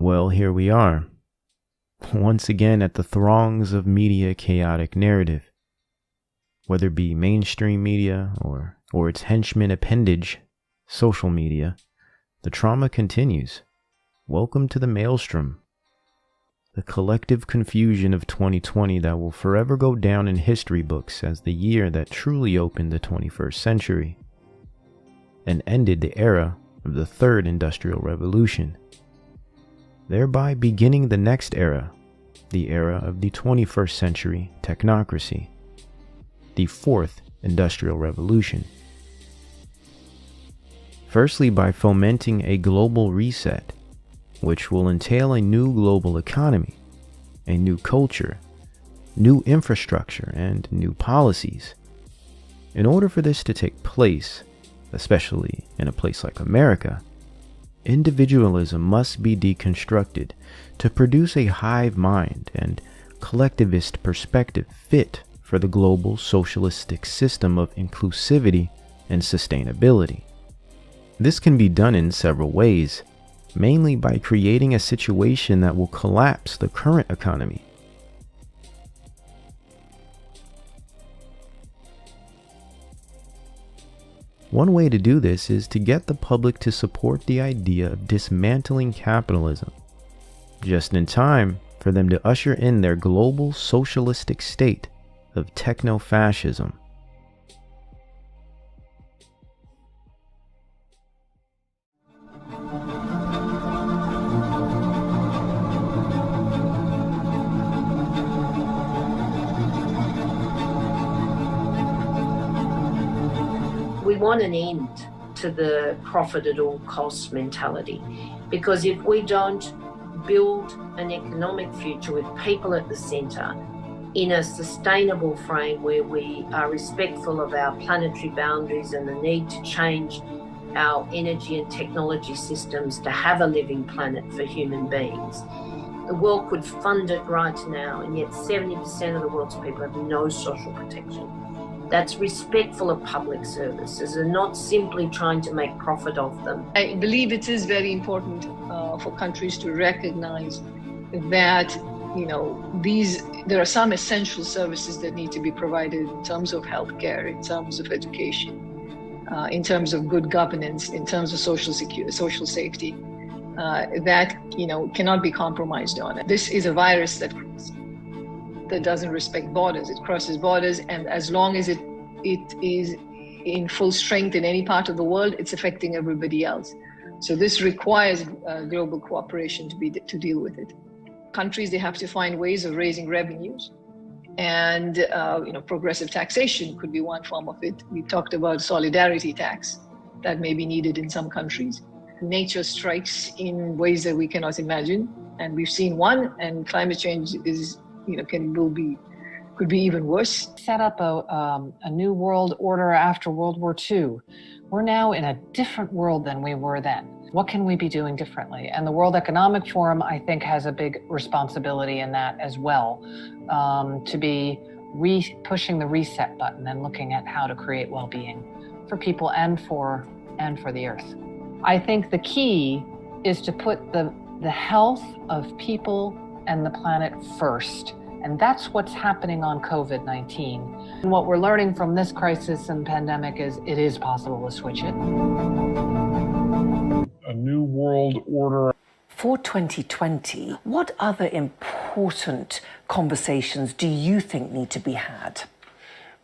Well, here we are, once again at the throngs of media chaotic narrative. Whether it be mainstream media or its henchman appendage, social media, the trauma continues. Welcome to the maelstrom, the collective confusion of 2020 that will forever go down in history books as the year that truly opened the 21st century and ended the era of the third industrial revolution, thereby beginning the next era, the era of the 21st century technocracy, the fourth industrial revolution. Firstly, by fomenting a global reset, which will entail a new global economy, a new culture, new infrastructure, and new policies. In order for this to take place, especially in a place like America, individualism must be deconstructed to produce a hive mind and collectivist perspective fit for the global socialistic system of inclusivity and sustainability. This can be done in several ways, mainly by creating a situation that will collapse the current economy. One way to do this is to get the public to support the idea of dismantling capitalism, just in time for them to usher in their global socialistic state of techno-fascism. We want an end to the profit at all costs mentality, because if we don't build an economic future with people at the centre in a sustainable frame where we are respectful of our planetary boundaries and the need to change our energy and technology systems to have a living planet for human beings, the world could fund it right now, and yet 70% of the world's people have no social protection. That's respectful of public services and not simply trying to make profit of them. I believe it is very important for countries to recognize that, there are some essential services that need to be provided in terms of healthcare, in terms of education, in terms of good governance, in terms of social safety, that cannot be compromised on. This is a virus that doesn't respect borders. It crosses borders, and as long as it is in full strength in any part of the world, it's affecting everybody else. So this requires global cooperation to deal with it. Countries, they have to find ways of raising revenues, and progressive taxation could be one form of it. We talked about solidarity tax that may be needed in some countries. nature strikes in ways that we cannot imagine, and we've seen one, and climate change is, could be even worse. Set up a new world order after World War II. We're now in a different world than we were then. What can we be doing differently? And the World Economic Forum, I think, has a big responsibility in that as well, to be pushing the reset button and looking at how to create well-being for people and for the earth. I think the key is to put the health of people and the planet first. And that's what's happening on COVID-19. And what we're learning from this crisis and pandemic is it is possible to switch it. A new world order. For 2020, what other important conversations do you think need to be had?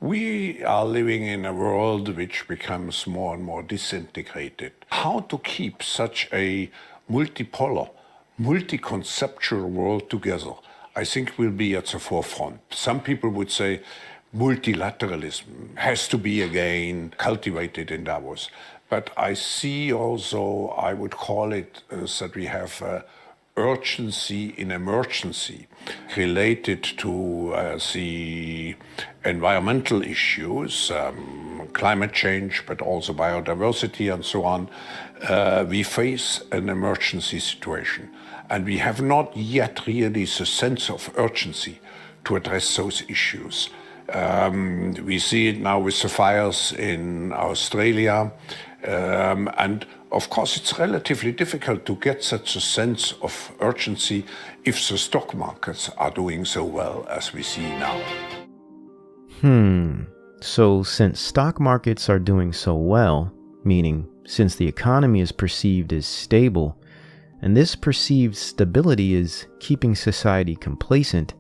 We are living in a world which becomes more and more disintegrated. How to keep such a multipolar, multi-conceptual world together, I think will be at the forefront. Some people would say multilateralism has to be again cultivated in Davos. But I see also, I would call it that we have urgency in emergency related to the environmental issues, climate change, but also biodiversity and so on. We face an emergency situation. And we have not yet really the sense of urgency to address those issues. We see it now with the fires in Australia. And of course, it's relatively difficult to get such a sense of urgency if the stock markets are doing so well as we see now. So since stock markets are doing so well, meaning since the economy is perceived as stable, and this perceived stability is keeping society complacent,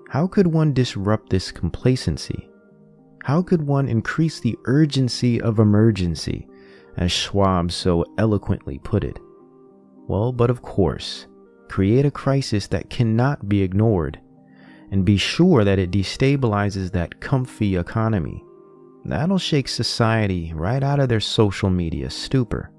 how could one disrupt this complacency? How could one increase the urgency of emergency, as Schwab so eloquently put it? Well, but of course, create a crisis that cannot be ignored, and be sure that it destabilizes that comfy economy. That'll shake society right out of their social media stupor.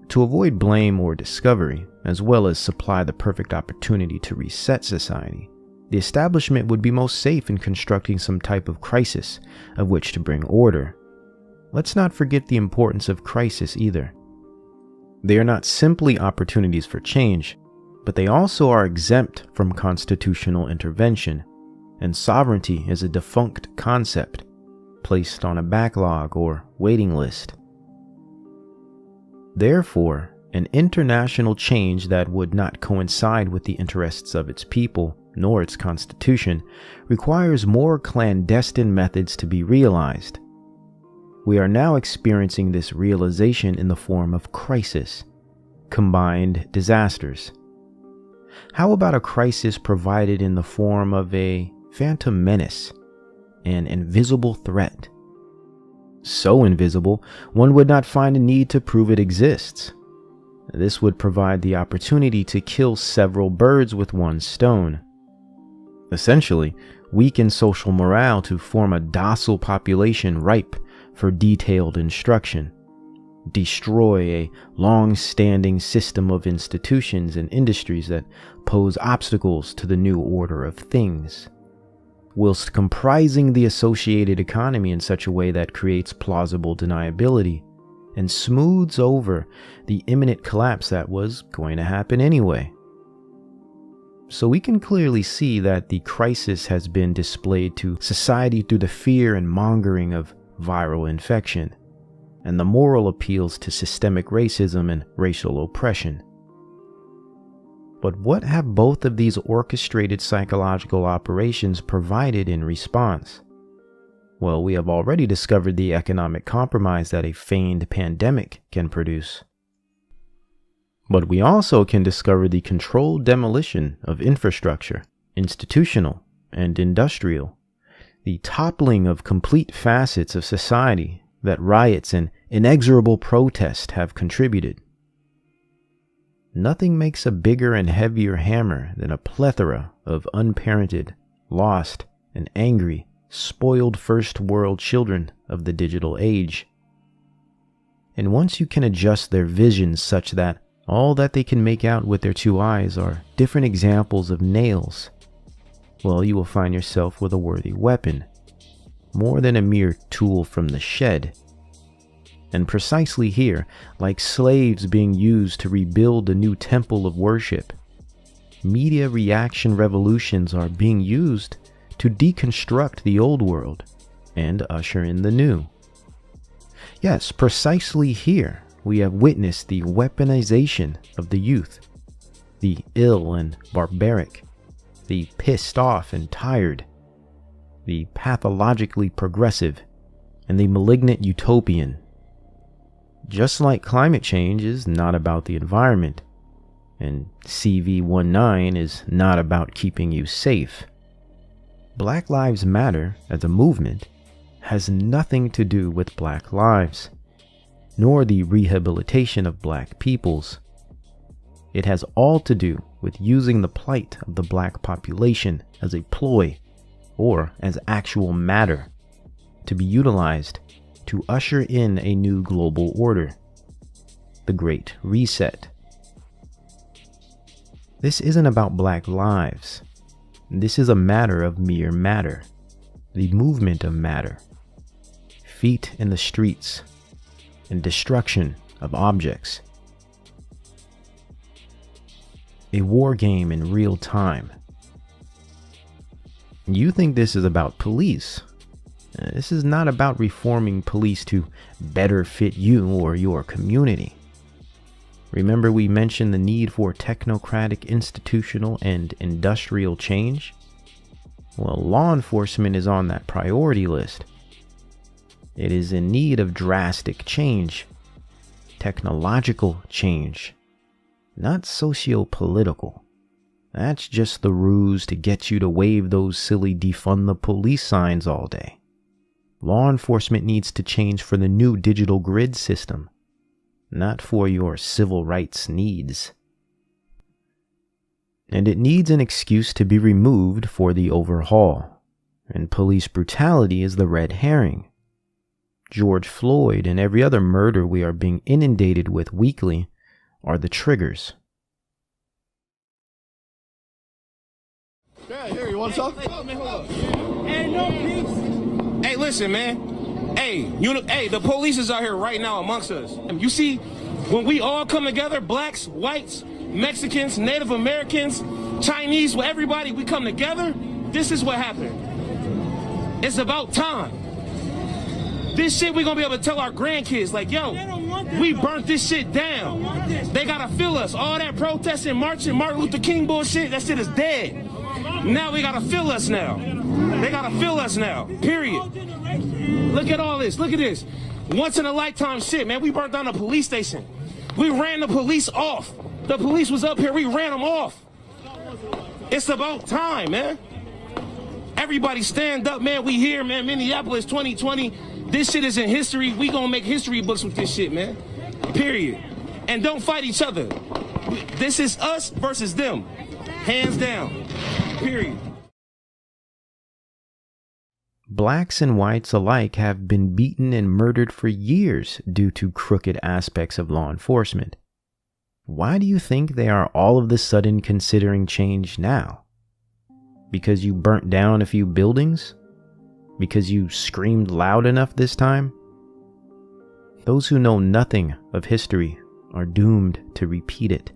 To avoid blame or discovery, as well as supply the perfect opportunity to reset society, the establishment would be most safe in constructing some type of crisis of which to bring order. Let's not forget the importance of crisis either. They are not simply opportunities for change, but they also are exempt from constitutional intervention, and sovereignty is a defunct concept, placed on a backlog or waiting list. Therefore, an international change that would not coincide with the interests of its people nor its constitution requires more clandestine methods to be realized. We are now experiencing this realization in the form of crisis, combined disasters. How about a crisis provided in the form of a phantom menace, an invisible threat? So invisible, one would not find a need to prove it exists. This would provide the opportunity to kill several birds with one stone. Essentially, weaken social morale to form a docile population ripe for detailed instruction. Destroy a long-standing system of institutions and industries that pose obstacles to the new order of things, whilst comprising the associated economy in such a way that creates plausible deniability and smooths over the imminent collapse that was going to happen anyway. So we can clearly see that the crisis has been displayed to society through the fear and mongering of viral infection, and the moral appeals to systemic racism and racial oppression. But what have both of these orchestrated psychological operations provided in response? Well, we have already discovered the economic compromise that a feigned pandemic can produce. But we also can discover the controlled demolition of infrastructure, institutional and industrial, the toppling of complete facets of society that riots and inexorable protest have contributed. Nothing makes a bigger and heavier hammer than a plethora of unparented, lost, and angry, spoiled first world children of the digital age. And once you can adjust their visions such that all that they can make out with their two eyes are different examples of nails, well, you will find yourself with a worthy weapon, more than a mere tool from the shed. And precisely here, like slaves being used to rebuild a new temple of worship, media reaction revolutions are being used to deconstruct the old world and usher in the new. Yes, precisely here, we have witnessed the weaponization of the youth, the ill and barbaric, the pissed off and tired, the pathologically progressive, and the malignant utopian. Just like climate change is not about the environment, and CV19 is not about keeping you safe, Black Lives Matter as a movement has nothing to do with Black lives, nor the rehabilitation of Black peoples. It has all to do with using the plight of the Black population as a ploy, or as actual matter, to be utilized to usher in a new global order, the Great Reset. This isn't about Black lives. This is a matter of mere matter, the movement of matter, feet in the streets, and destruction of objects. A war game in real time. You think this is about police. This is not about reforming police to better fit you or your community. Remember we mentioned the need for technocratic, institutional, and industrial change? Well, law enforcement is on that priority list. It is in need of drastic change, technological change, not socio-political. That's just the ruse to get you to wave those silly defund the police signs all day. Law enforcement needs to change for the new digital grid system, not for your civil rights needs. And it needs an excuse to be removed for the overhaul. And police brutality is the red herring. George Floyd and every other murder we are being inundated with weekly are the triggers. Yeah, here, you want to talk? Hey, no peace. Hey, listen, man. Hey, the police is out here right now amongst us. You see, when we all come together, blacks, whites, Mexicans, Native Americans, Chinese, everybody, we come together, this is what happened. It's about time. This shit we gonna be able to tell our grandkids, like, yo, we burnt this shit down. They gotta feel us. All that protesting, marching, Martin Luther King bullshit, that shit is dead. Now we gotta feel us now. They gotta feel us now, period. Look at all this, look at this. Once in a lifetime shit, man. We burnt down a police station. We ran the police off. The police was up here, we ran them off. It's about time, man. Everybody stand up, man. We here, man. Minneapolis 2020. This shit is in history. We gonna make history books with this shit, man. Period. And don't fight each other. This is us versus them. Hands down. Period. Blacks and whites alike have been beaten and murdered for years due to crooked aspects of law enforcement. Why do you think they are all of a sudden considering change now? Because you burnt down a few buildings? Because you screamed loud enough this time? Those who know nothing of history are doomed to repeat it.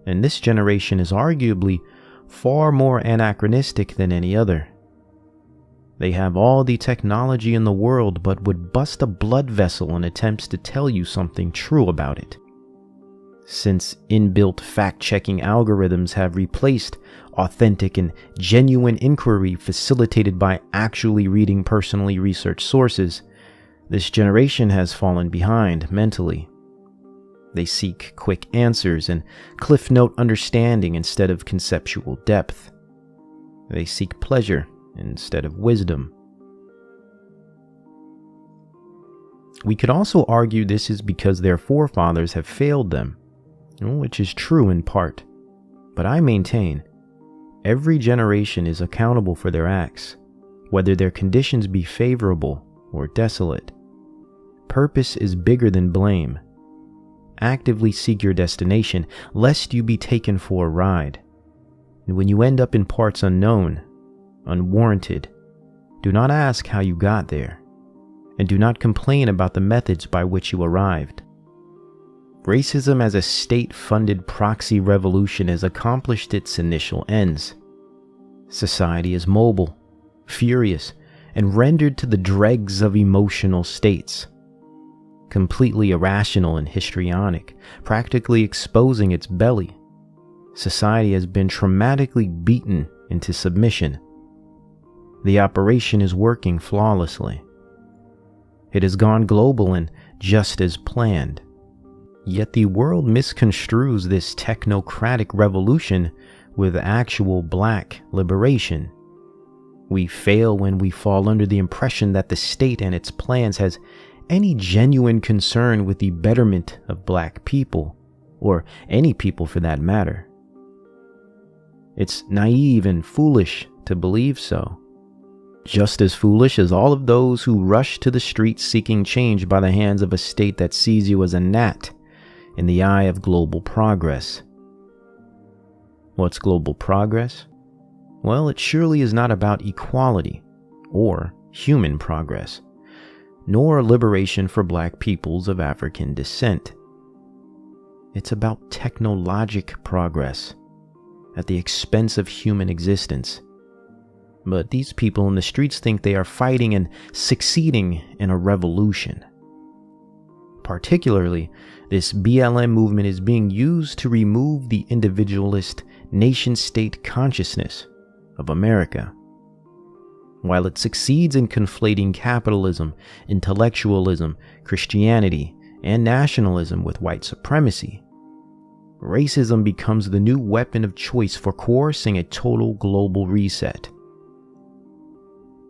And this generation is arguably far more anachronistic than any other. They have all the technology in the world but would bust a blood vessel in attempts to tell you something true about it. Since inbuilt fact-checking algorithms have replaced authentic and genuine inquiry facilitated by actually reading personally researched sources, this generation has fallen behind mentally. They seek quick answers and cliff note understanding instead of conceptual depth. They seek pleasure instead of wisdom. We could also argue this is because their forefathers have failed them, which is true in part, but I maintain every generation is accountable for their acts, whether their conditions be favorable or desolate. Purpose is bigger than blame. Actively seek your destination, lest you be taken for a ride. And when you end up in parts unknown, unwarranted, do not ask how you got there, and do not complain about the methods by which you arrived. Racism as a state-funded proxy revolution has accomplished its initial ends. Society is mobile, furious, and rendered to the dregs of emotional states. Completely irrational and histrionic, practically exposing its belly. Society has been traumatically beaten into submission. The operation is working flawlessly. It has gone global and just as planned. Yet the world misconstrues this technocratic revolution with actual black liberation. We fail when we fall under the impression that the state and its plans has any genuine concern with the betterment of black people, or any people for that matter. It's naive and foolish to believe so. Just as foolish as all of those who rush to the streets seeking change by the hands of a state that sees you as a gnat in the eye of global progress. What's global progress? Well, it surely is not about equality or human progress, nor liberation for black peoples of African descent. It's about technologic progress at the expense of human existence. But these people in the streets think they are fighting and succeeding in a revolution. Particularly, this BLM movement is being used to remove the individualist nation-state consciousness of America. While it succeeds in conflating capitalism, intellectualism, Christianity, and nationalism with white supremacy, racism becomes the new weapon of choice for coercing a total global reset.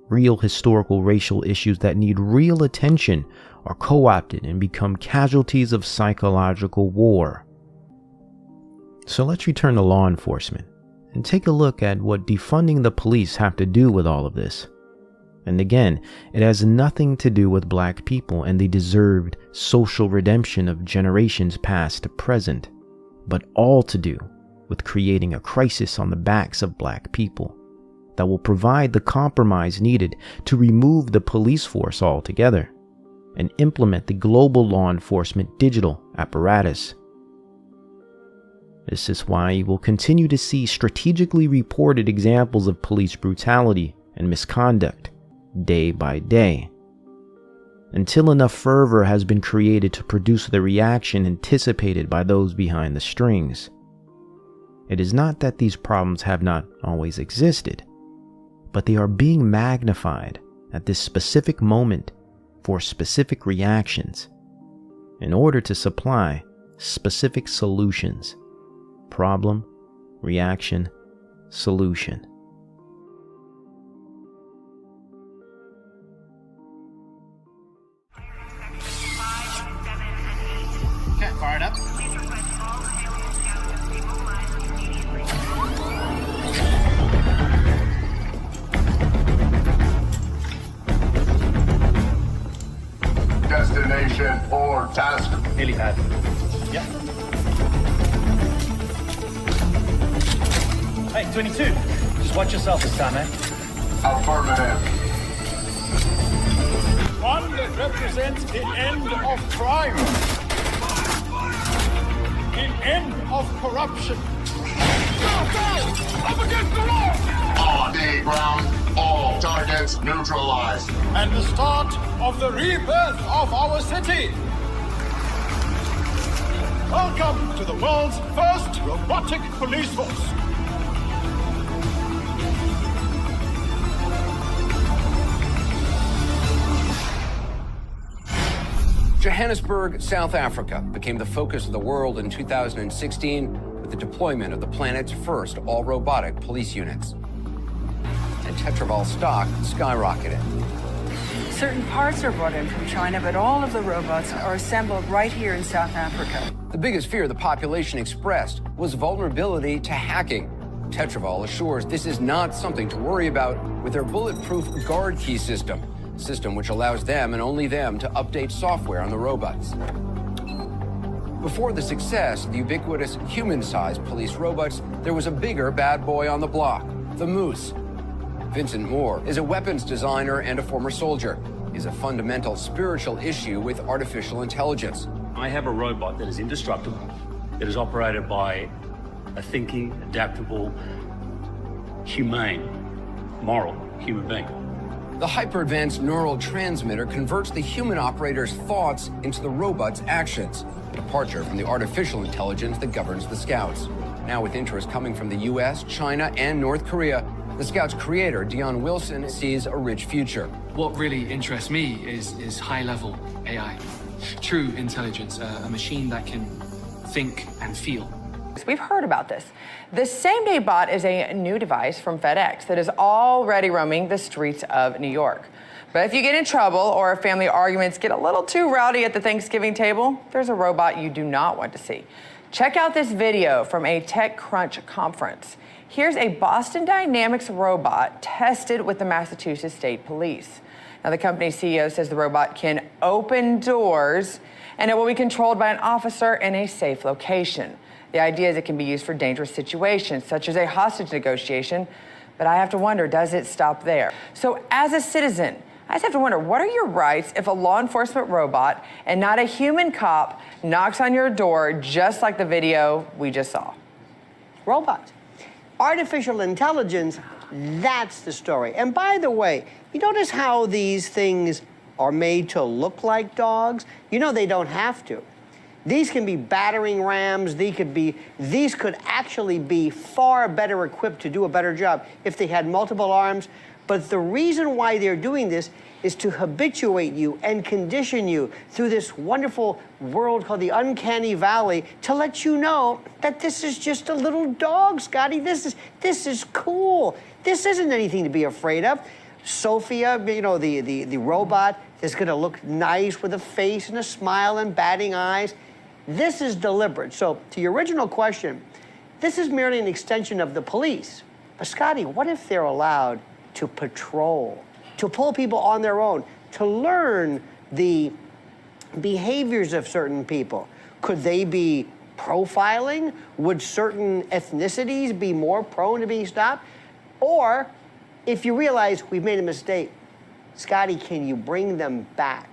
Real historical racial issues that need real attention are co-opted and become casualties of psychological war. So let's return to law enforcement and take a look at what defunding the police have to do with all of this. And again, it has nothing to do with black people and the deserved social redemption of generations past to present, but all to do with creating a crisis on the backs of black people that will provide the compromise needed to remove the police force altogether and implement the global law enforcement digital apparatus. This is why you will continue to see strategically reported examples of police brutality and misconduct day by day, until enough fervor has been created to produce the reaction anticipated by those behind the strings. It is not that these problems have not always existed, but they are being magnified at this specific moment for specific reactions in order to supply specific solutions. Problem, reaction, solution. Okay, fire it up. Destination or task. Helipad. Yep. Hey, 22. Just watch yourself this time, man. Affirmative. One that represents the end of crime. The end of corruption. Go! Up against the wall! On the ground, all targets neutralized. And the start of the rebirth of our city. Welcome to the world's first robotic police force. Johannesburg, South Africa became the focus of the world in 2016 with the deployment of the planet's first all-robotic police units. And Tetraval stock skyrocketed. Certain parts are brought in from China, but all of the robots are assembled right here in South Africa. The biggest fear the population expressed was vulnerability to hacking. Tetraval assures this is not something to worry about with their bulletproof guard key system. system which allows them and only them to update software on the robots. Before the success of the ubiquitous human-sized police robots, there was a bigger bad boy on the block, the Moose. Vincent Moore is a weapons designer and a former soldier. He has a fundamental spiritual issue with artificial intelligence. I have a robot that is indestructible, that is operated by a thinking, adaptable, humane, moral human being. The hyper-advanced neural transmitter converts the human operator's thoughts into the robot's actions, a departure from the artificial intelligence that governs the Scouts. Now, with interest coming from the US, China, and North Korea, the Scouts' creator, Dion Wilson, sees a rich future. What really interests me is high-level AI, true intelligence, a machine that can think and feel. We've heard about this. The same-day bot is a new device from FedEx that is already roaming the streets of New York. But if you get in trouble or if family arguments get a little too rowdy at the Thanksgiving table, there's a robot you do not want to see. Check out this video from a TechCrunch conference. Here's a Boston Dynamics robot tested with the Massachusetts State Police. Now, the company's CEO says the robot can open doors and it will be controlled by an officer in a safe location. The idea is it can be used for dangerous situations, such as a hostage negotiation, but I have to wonder, does it stop there? So as a citizen, I just have to wonder, what are your rights if a law enforcement robot and not a human cop knocks on your door just like the video we just saw? Robots. Artificial intelligence, that's the story. And by the way, you notice how these things are made to look like dogs? You know they don't have to. These can be battering rams. These could actually be far better equipped to do a better job if they had multiple arms. But the reason why they're doing this is to habituate you and condition you through this wonderful world called the uncanny valley to let you know that this is just a little dog, Scotty. This is cool. This isn't anything to be afraid of. Sophia, you know, the robot is going to look nice with a face and a smile and batting eyes. This is deliberate. So to your original question, this is merely an extension of the police. But Scotty, what if they're allowed to patrol, to pull people on their own, to learn the behaviors of certain people? Could they be profiling? Would certain ethnicities be more prone to being stopped? Or if you realize we've made a mistake, Scotty, can you bring them back?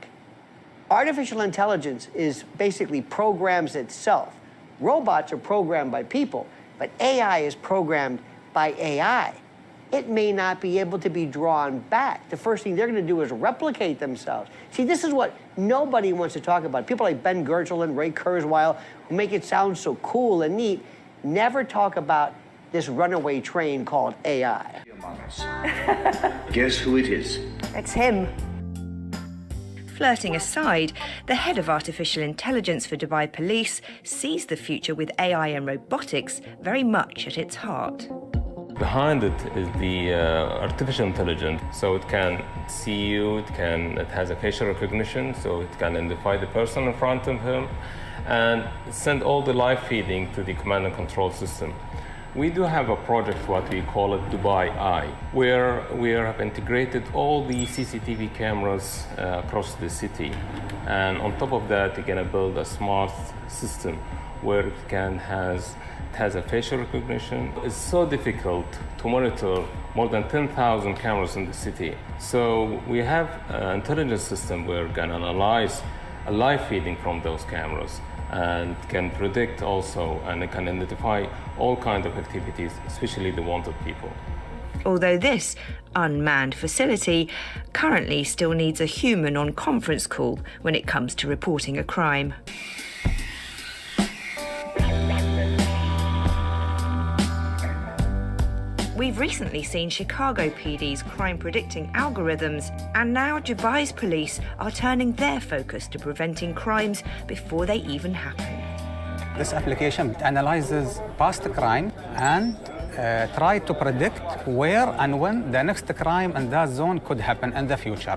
Artificial intelligence is basically programs itself. Robots are programmed by people, but AI is programmed by AI. It may not be able to be drawn back. The first thing they're going to do is replicate themselves. See, this is what nobody wants to talk about. People like Ben Goertzel and Ray Kurzweil, who make it sound so cool and neat, never talk about this runaway train called AI. Guess who it is? It's him. Flirting aside, the head of artificial intelligence for Dubai Police sees the future with AI and robotics very much at its heart. Behind it is the artificial intelligence, so it can see you, it has a facial recognition, so it can identify the person in front of him and send all the live feeding to the command and control system. We do have a project, what we call it Dubai Eye, where we have integrated all the CCTV cameras across the city. And on top of that, you're going to build a smart system where it has a facial recognition. It's so difficult to monitor more than 10,000 cameras in the city. So we have an intelligence system where we can analyze a live feeding from those cameras and can predict also, and it can identify all kinds of activities, especially the wanted people. Although this unmanned facility currently still needs a human on conference call when it comes to reporting a crime. We've recently seen Chicago PD's crime-predicting algorithms, and now Dubai's police are turning their focus to preventing crimes before they even happen. This application analyzes past crime and try to predict where and when the next crime in that zone could happen in the future.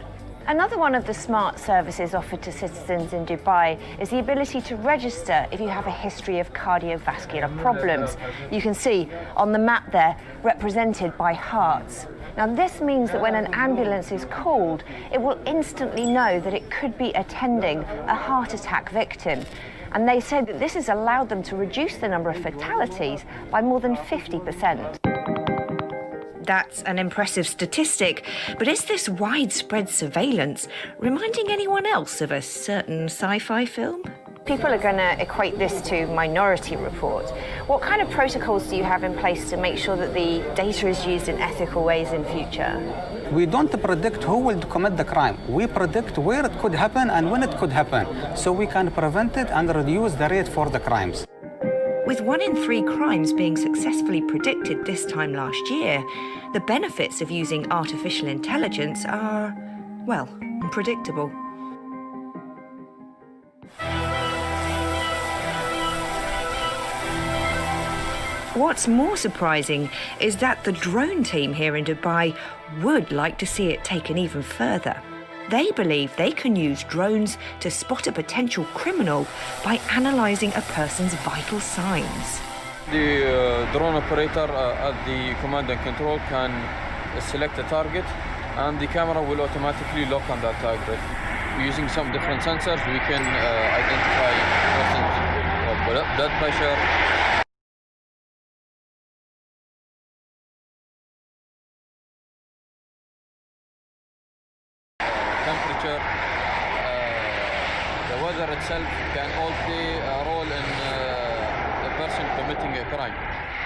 Another one of the smart services offered to citizens in Dubai is the ability to register if you have a history of cardiovascular problems. You can see on the map there, represented by hearts. Now, this means that when an ambulance is called, it will instantly know that it could be attending a heart attack victim. And they said that this has allowed them to reduce the number of fatalities by more than 50%. That's an impressive statistic, but is this widespread surveillance reminding anyone else of a certain sci-fi film? People are going to equate this to Minority Report. What kind of protocols do you have in place to make sure that the data is used in ethical ways in future? We don't predict who will commit the crime. We predict where it could happen and when it could happen, so we can prevent it and reduce the rate for the crimes. With 1 in 3 crimes being successfully predicted this time last year, the benefits of using artificial intelligence are, well, predictable. What's more surprising is that the drone team here in Dubai would like to see it taken even further. They believe they can use drones to spot a potential criminal by analysing a person's vital signs. The drone operator at the command and control can select a target and the camera will automatically lock on that target. Using some different sensors, we can identify blood pressure, temperature. The weather itself can all play a role in the person committing a crime.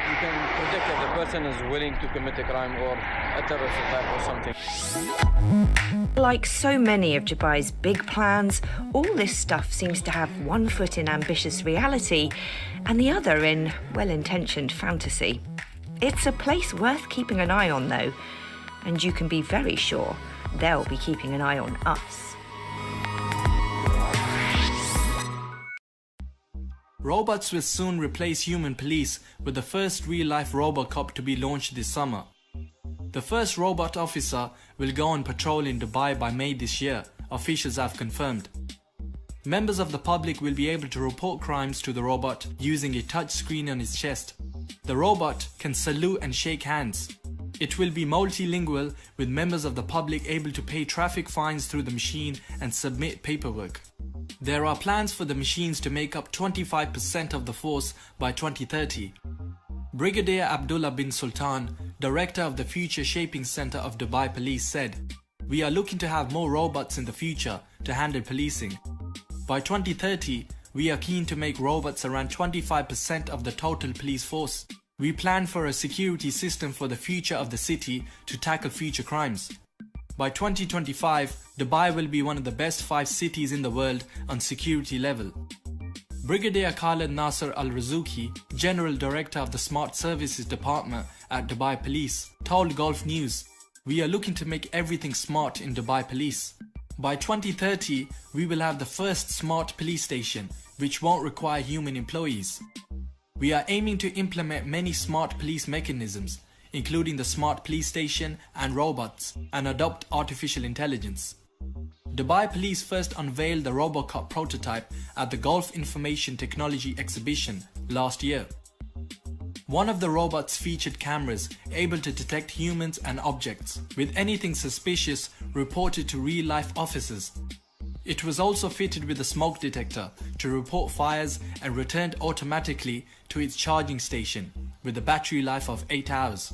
You can predict if the person is willing to commit a crime or a terrorist attack or something. Like so many of Dubai's big plans, all this stuff seems to have one foot in ambitious reality and the other in well-intentioned fantasy. It's a place worth keeping an eye on, though, and you can be very sure they'll be keeping an eye on us. Robots will soon replace human police, with the first real-life RoboCop to be launched this summer. The first robot officer will go on patrol in Dubai by May this year, officials have confirmed. Members of the public will be able to report crimes to the robot using a touch screen on his chest. The robot can salute and shake hands. It will be multilingual, with members of the public able to pay traffic fines through the machine and submit paperwork. There are plans for the machines to make up 25% of the force by 2030. Brigadier Abdullah bin Sultan, director of the Future Shaping Center of Dubai Police, said, "We are looking to have more robots in the future to handle policing. By 2030, we are keen to make robots around 25% of the total police force. We plan for a security system for the future of the city to tackle future crimes. By 2025, Dubai will be one of the best 5 cities in the world on security level." Brigadier Khaled Nasser Al-Razuki, General Director of the Smart Services Department at Dubai Police, told Gulf News, "We are looking to make everything smart in Dubai Police. By 2030, we will have the first smart police station, which won't require human employees. We are aiming to implement many smart police mechanisms, including the smart police station and robots, and adopt artificial intelligence." Dubai Police first unveiled the RoboCop prototype at the Gulf Information Technology Exhibition last year. One of the robots featured cameras able to detect humans and objects, with anything suspicious reported to real-life officers. It was also fitted with a smoke detector to report fires and returned automatically to its charging station with a battery life of 8 hours.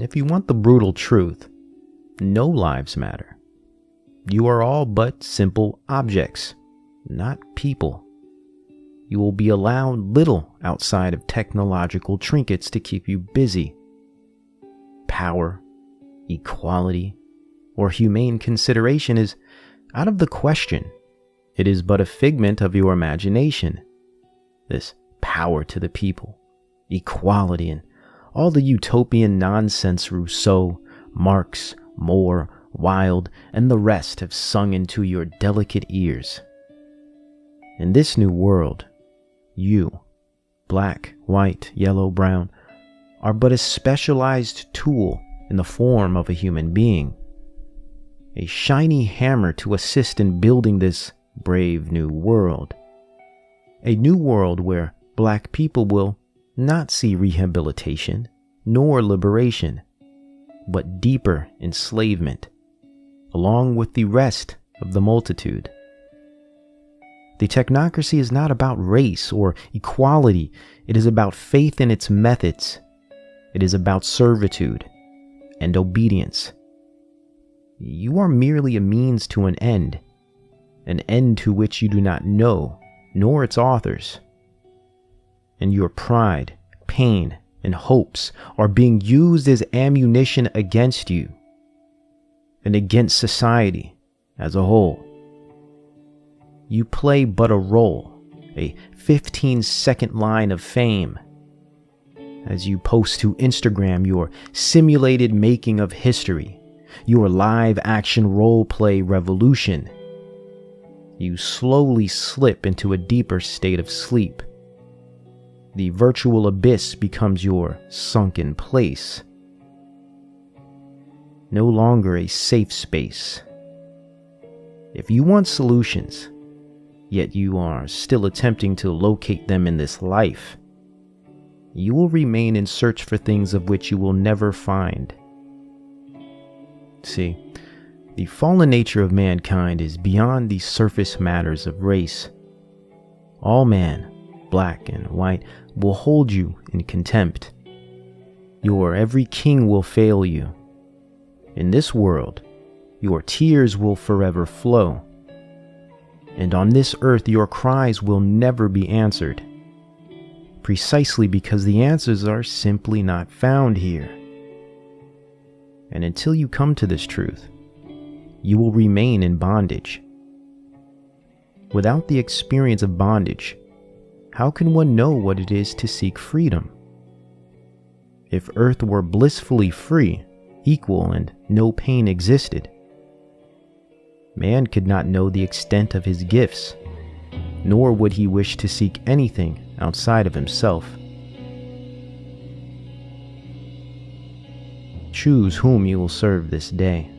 If you want the brutal truth, no lives matter. You are all but simple objects, not people. You will be allowed little outside of technological trinkets to keep you busy. Power, equality, or humane consideration is out of the question. It is but a figment of your imagination. This power to the people, equality, and all the utopian nonsense Rousseau, Marx, More, Wilde, and the rest have sung into your delicate ears. In this new world, you, black, white, yellow, brown, are but a specialized tool in the form of a human being. A shiny hammer to assist in building this brave new world. A new world where black people will not see rehabilitation nor liberation, but deeper enslavement, along with the rest of the multitude. The technocracy is not about race or equality. It is about faith in its methods. It is about servitude and obedience. You are merely a means to an end to which you do not know, nor its authors. And your pride, pain, and hopes are being used as ammunition against you and against society as a whole. You play but a role, a 15-second line of fame. As you post to Instagram your simulated making of history, your live-action role-play revolution, you slowly slip into a deeper state of sleep. The virtual abyss becomes your sunken place. No longer a safe space. If you want solutions, yet you are still attempting to locate them in this life, you will remain in search for things of which you will never find. See, the fallen nature of mankind is beyond the surface matters of race. All man, black and white, will hold you in contempt. Your every king will fail you. In this world, your tears will forever flow. And on this earth, your cries will never be answered. Precisely because the answers are simply not found here. And until you come to this truth, you will remain in bondage. Without the experience of bondage, how can one know what it is to seek freedom? If earth were blissfully free, equal, and no pain existed, man could not know the extent of his gifts, nor would he wish to seek anything outside of himself. Choose whom you will serve this day.